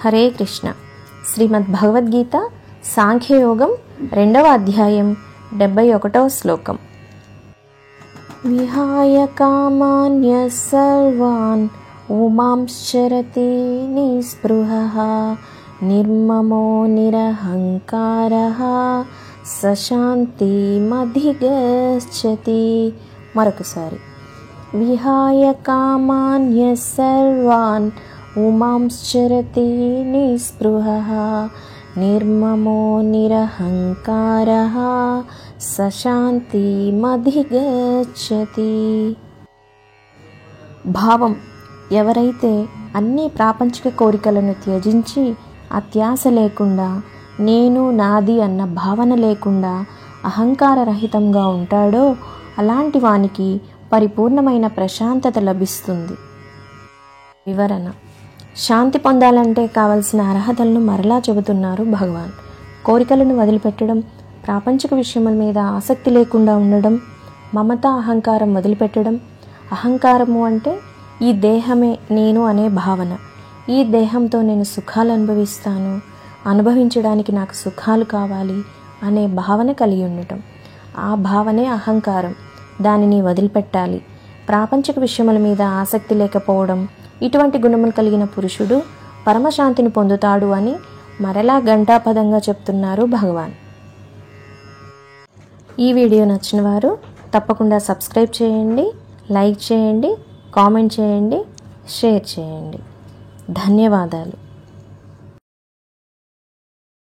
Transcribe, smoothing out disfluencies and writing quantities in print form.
హరే కృష్ణ. శ్రీమద్ భగవద్గీత సాంఖ్యయోగం 2వ అధ్యాయం 71వ శ్లోకం. విహాయ కామాన్య సర్వాన్ ఉమాంశ్చరతి నిస్పృహః నిర్మమో నిరహంకారః సశాంతిమధిగచ్చతి. మరొకసారి. విహాయ కామాన్య సర్వాన్ ఉమాంశ్చరతి నిస్పృహః నిర్మమో నిరహంకారః సశాంతిమధిగచ్చతి. భావం: ఎవరైతే అన్ని ప్రాపంచిక కోరికలను త్యజించి అత్యాశ లేకుండా, నేను నాది అన్న భావన లేకుండా అహంకార రహితంగా ఉంటాడో అలాంటి వానికి పరిపూర్ణమైన ప్రశాంతత లభిస్తుంది. వివరణ: శాంతి పొందాలంటే కావలసిన అర్హతలను మరలా చెబుతున్నారు భగవాన్. కోరికలను వదిలిపెట్టడం, ప్రాపంచిక విషయముల మీద ఆసక్తి లేకుండా ఉండడం, మమత అహంకారం వదిలిపెట్టడం. అహంకారము అంటే ఈ దేహమే నేను అనే భావన. ఈ దేహంతో నేను సుఖాలు అనుభవిస్తాను, అనుభవించడానికి నాకు సుఖాలు కావాలి అనే భావన కలిగి ఉండటం. ఆ భావనే అహంకారం. దానిని వదిలిపెట్టాలి. ప్రాపంచిక విషయముల మీద ఆసక్తి లేకపోవడం, ఇటువంటి గుణములు కలిగిన పురుషుడు పరమశాంతిని పొందుతాడు అని మరలా ఘంటాపదంగా చెప్తున్నారు భగవాన్. ఈ వీడియో నచ్చిన వారు తప్పకుండా సబ్స్క్రైబ్ చేయండి, లైక్ చేయండి, కామెంట్ చేయండి, షేర్ చేయండి. ధన్యవాదాలు.